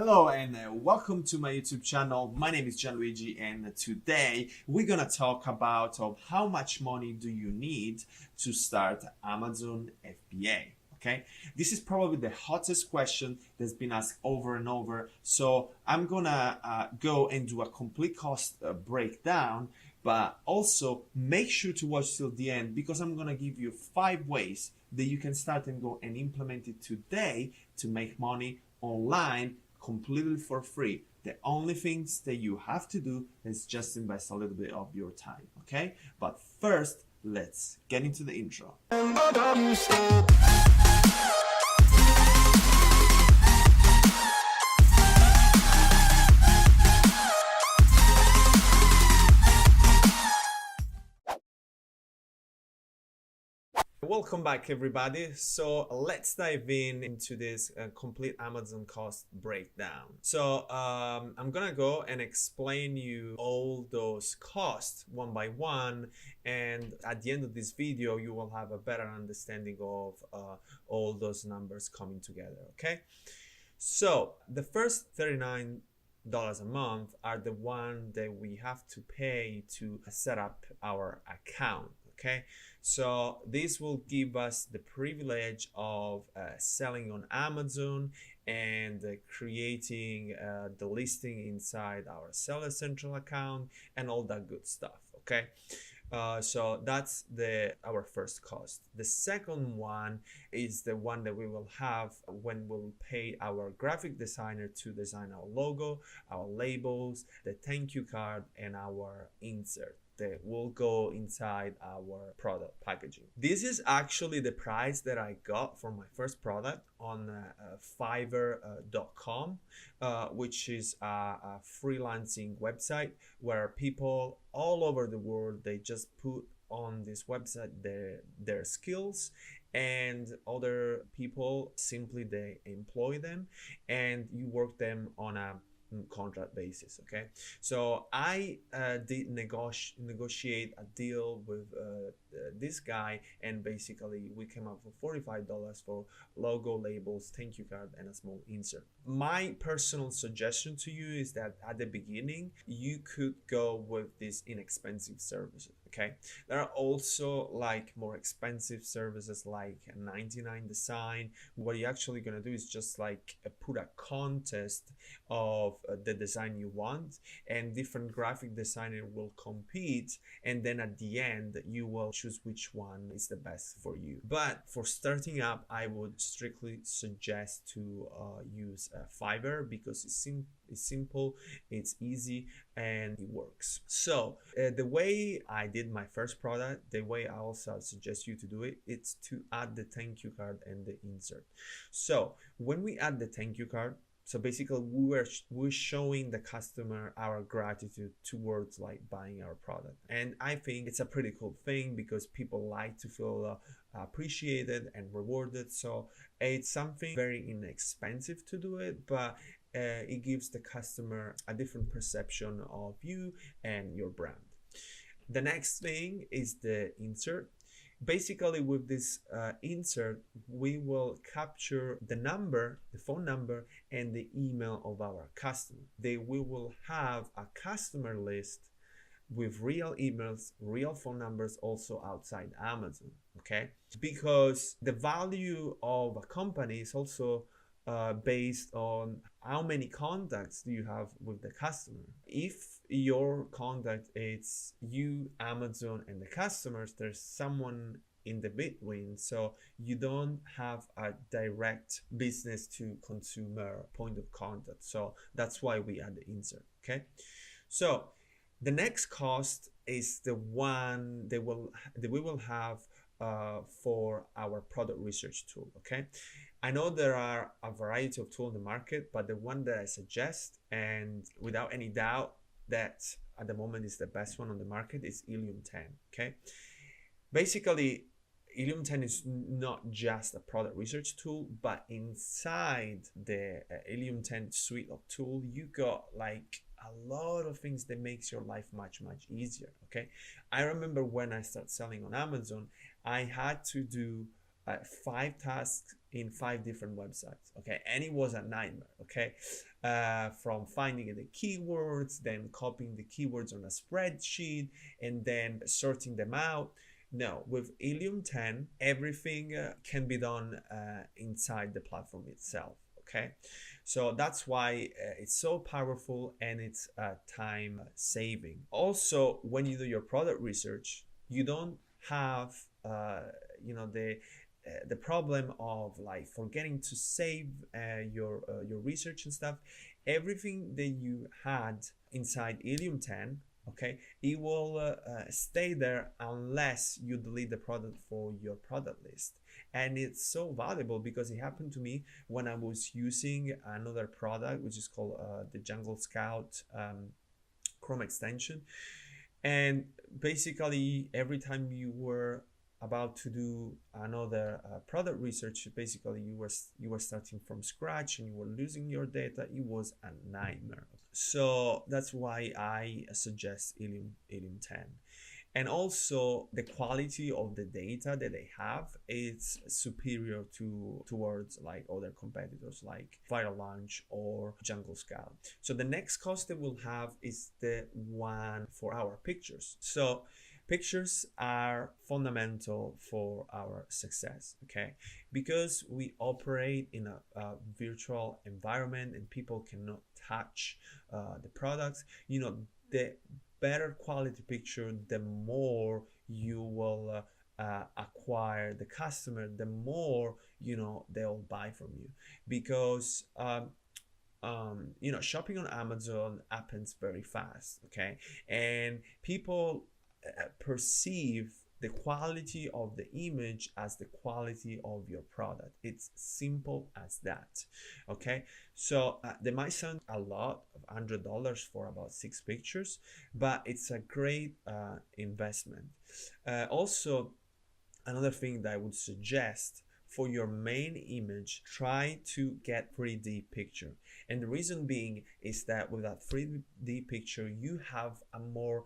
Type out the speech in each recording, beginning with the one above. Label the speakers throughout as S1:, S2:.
S1: Hello and welcome to my YouTube channel. My name is Gianluigi and today we're gonna talk about how much money do you need to start Amazon FBA. Okay, this is probably the hottest question that's been asked over and over. So I'm gonna go and do a complete cost breakdown, but also make sure to watch till the end because I'm gonna give you 5 ways that you can start and go and implement it today to make money online completely for free. The only things that you have to do is just invest a little bit of your time, okay? But first, let's get into the intro. Welcome back everybody. So let's dive into this complete Amazon cost breakdown. So I'm gonna go and explain you all those costs one by one, and at the end of this video you will have a better understanding of all those numbers coming together. Okay, so the first $39 a month are the one that we have to pay to set up our account. Okay, so this will give us the privilege of selling on Amazon and creating the listing inside our Seller Central account and all that good stuff. Okay, so that's our first cost. The second one is the one that we will have when we'll pay our graphic designer to design our logo, our labels, the thank you card, and our insert that will go inside our product packaging. This is actually the price that I got for my first product on Fiverr.com, which is a freelancing website where people all over the world, they just put on this website their skills, and other people simply they employ them and you work them on a contract basis. Okay, so I did negotiate a deal with this guy, and basically we came up with $45 for logo, labels, thank you card, and a small insert. My personal suggestion to you is that at the beginning you could go with these inexpensive services. Okay, there are also like more expensive services like 99 Design. What you're actually gonna do is just like put a contest of the design you want, and different graphic designer will compete, and then at the end you will choose which one is the best for you. But for starting up, I would strictly suggest to use Fiverr because it's simple, it's easy, and it works. So the way I did my first product, the way I also suggest you to do it, it's to add the thank you card and the insert. So when we add the thank you card, so basically we're showing the customer our gratitude towards like buying our product, and I think it's a pretty cool thing because people like to feel appreciated and rewarded. So it's something very inexpensive to do it, but it gives the customer a different perception of you and your brand. The next thing is the insert. Basically with this insert, we will capture the number, the phone number, and the email of our customer. We will have a customer list with real emails, real phone numbers also outside Amazon. Okay, because the value of a company is also based on how many contacts do you have with the customer. If your contact is you, Amazon, and the customers, there's someone in the between, so you don't have a direct business to consumer point of contact. So that's why we add the insert. Okay, so the next cost is the one that we will have for our product research tool. Okay, I know there are a variety of tools in the market, but the one that I suggest, and without any doubt that at the moment is the best one on the market, is Illume 10. Okay, basically Illume 10 is not just a product research tool, but inside the Illume 10 suite of tools, you got like a lot of things that makes your life much easier. Okay, I remember when I started selling on Amazon, I had to do 5 tasks in 5 different websites. Okay, and it was a nightmare. Okay, from finding the keywords, then copying the keywords on a spreadsheet, and then sorting them out. No, with Helium 10, everything can be done inside the platform itself. Okay, so that's why it's so powerful and it's time saving. Also, when you do your product research, you don't have the problem of like forgetting to save your research and stuff. Everything that you had inside Helium 10, okay, it will stay there unless you delete the product for your product list. And it's so valuable because it happened to me when I was using another product which is called the Jungle Scout Chrome extension. And basically every time you were about to do another product research, basically you were starting from scratch and you were losing your data. It was a nightmare. So that's why I suggest Helium 10. And also the quality of the data that they have is superior towards like other competitors like Viral Launch or Jungle Scout. So the next cost that we'll have is the one for our pictures. So pictures are fundamental for our success, okay? Because we operate in a virtual environment and people cannot touch the products, the better quality picture, the more you will acquire the customer, the more they'll buy from you. Because shopping on Amazon happens very fast, okay? And people perceive the quality of the image as the quality of your product. It's simple as that, okay? So they might sound a lot of $100 for about 6 pictures, but it's a great investment. Also, another thing that I would suggest, for your main image, try to get 3D picture. And the reason being is that with that 3D picture, you have a more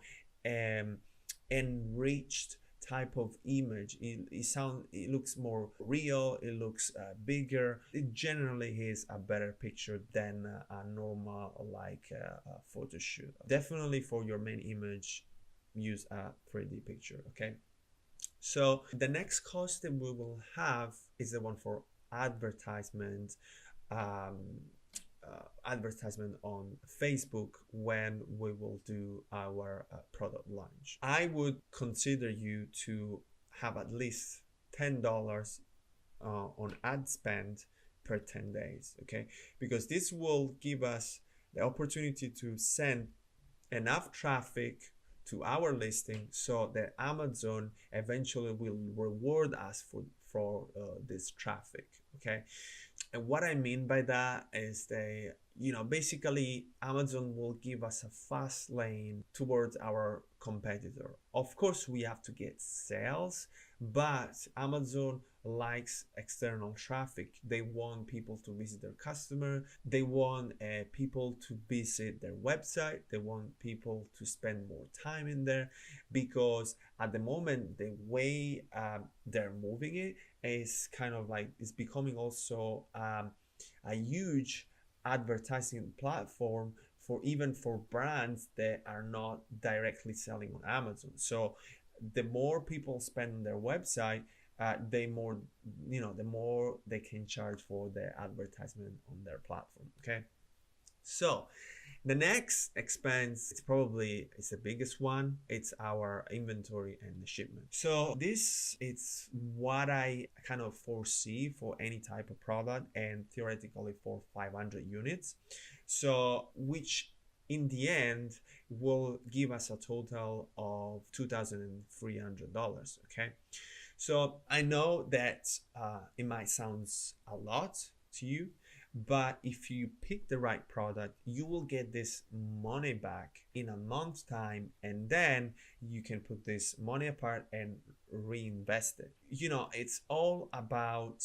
S1: enriched type of image. It looks more real, it looks bigger. It generally is a better picture than a normal like photo shoot. Definitely for your main image, use a 3D picture, okay? So the next cost that we will have is the one for advertisement. Advertisement on Facebook when we will do our product launch. I would consider you to have at least $10 on ad spend per 10 days, okay? Because this will give us the opportunity to send enough traffic to our listing so that Amazon eventually will reward us for this traffic, okay? And what I mean by that is basically Amazon will give us a fast lane towards our competitor. Of course, we have to get sales, but Amazon likes external traffic. They want people to visit their customer. They want people to visit their website. They want people to spend more time in there, because at the moment, the way they're moving it is kind of like it's becoming also a huge advertising platform for brands that are not directly selling on Amazon. So the more people spend on their website, the more they can charge for their advertisement on their platform, okay? So the next expense is the biggest one. It's our inventory and the shipment. So this is what I kind of foresee for any type of product, and theoretically for 500 units. So which in the end will give us a total of $2,300, okay? So I know that it might sound a lot to you, but if you pick the right product, you will get this money back in a month's time, and then you can put this money apart and reinvest it. It's all about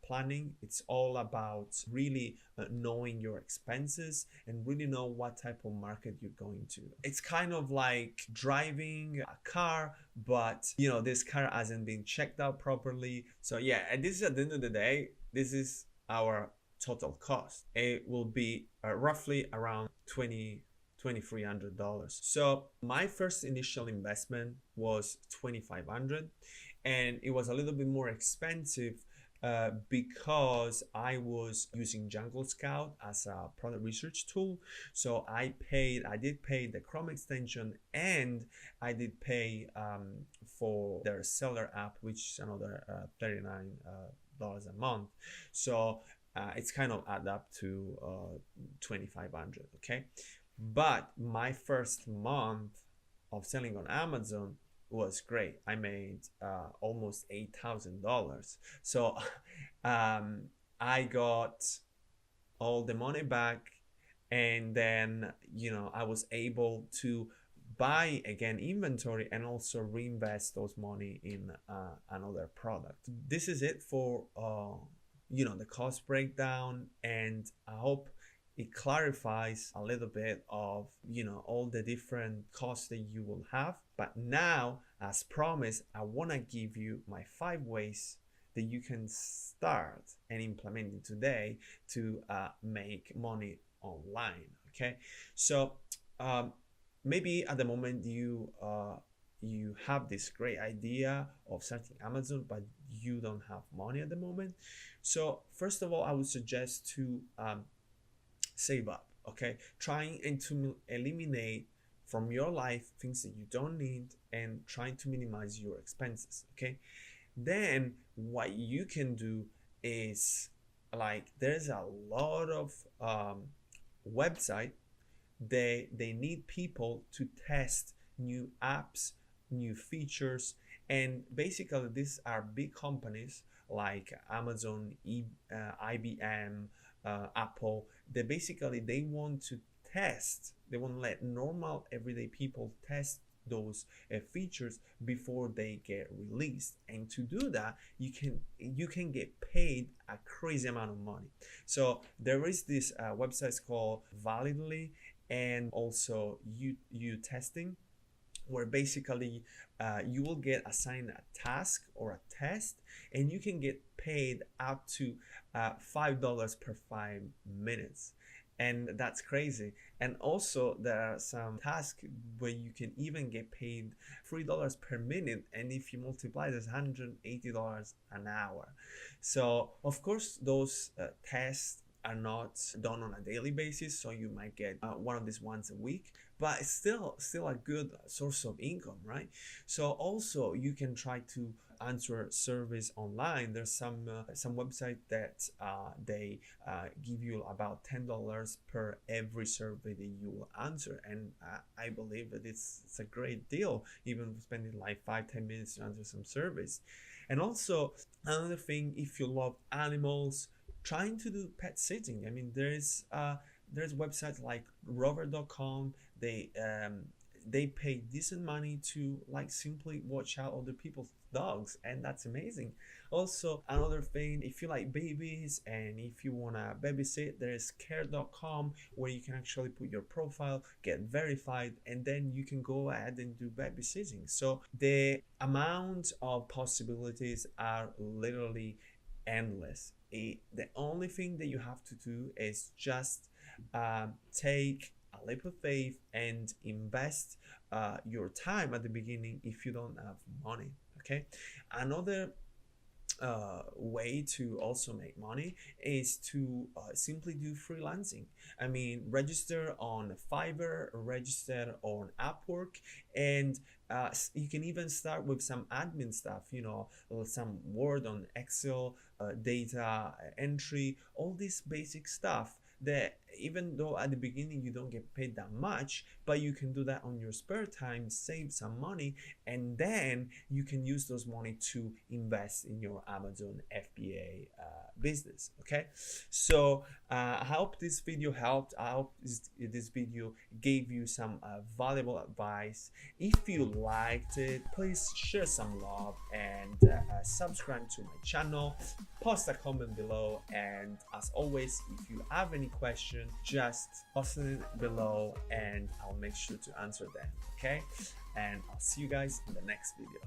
S1: planning. It's all about really knowing your expenses and really know what type of market you're going to. It's kind of like driving a car, but this car hasn't been checked out properly. So yeah, and this is, at the end of the day, this is our total cost. It will be roughly around $2,300. So my first initial investment was $2,500, and it was a little bit more expensive because I was using Jungle Scout as a product research tool. So I did pay the Chrome extension, and I did pay for their seller app, which is another $39 a month. So it's kind of add up to 2,500. Okay, but my first month of selling on Amazon was great. I made almost $8,000. So I got all the money back, and then I was able to buy again inventory and also reinvest those money in another product. This is it for the cost breakdown, and I hope it clarifies a little bit of all the different costs that you will have. But now, as promised, I want to give you my 5 ways that you can start and implementing today to make money online. Okay, so maybe at the moment you have this great idea of starting Amazon, but you don't have money at the moment. So first of all, I would suggest to save up. Okay, trying and to eliminate from your life things that you don't need and trying to minimize your expenses. Okay, then what you can do is, like, there's a lot of website they need people to test new apps, new features, and basically these are big companies like Amazon, IBM, Apple. They want to test, they want to let normal everyday people test those features before they get released. And to do that, you can get paid a crazy amount of money. So there is this websites called Validly and also you testing, where basically you will get assigned a task or a test, and you can get paid up to $5 per 5 minutes. And that's crazy. And also there are some tasks where you can even get paid $3 per minute, and if you multiply, that's $180 an hour. So of course those tests are not done on a daily basis, so you might get one of these once a week, but it's still a good source of income, right? So also you can try to answer surveys online. There's some website that they give you about $10 per every survey that you will answer, and I believe that it's a great deal, even spending like 5-10 minutes to answer some surveys. And also another thing, if you love animals, trying to do pet sitting. I mean, there's websites like rover.com. They pay decent money to like simply watch out other people's dogs, and that's amazing. Also another thing, if you like babies and if you want to babysit, there's care.com, where you can actually put your profile, get verified, and then you can go ahead and do babysitting. So the amount of possibilities are literally endless. The only thing that you have to do is just take a leap of faith and invest your time at the beginning if you don't have money. Okay, another way to also make money is to simply do freelancing. I mean, register on Fiverr, register on Upwork, and you can even start with some admin stuff, some Word on Excel, data entry, all this basic stuff that even though at the beginning you don't get paid that much, but you can do that on your spare time, save some money, and then you can use those money to invest in your Amazon FBA business. Okay, so I hope this video helped. I hope this video gave you some valuable advice. If you liked it, please share some love and subscribe to my channel, post a comment below, and as always, if you have any question, just post it below and I'll make sure to answer them. Okay, and I'll see you guys in the next video.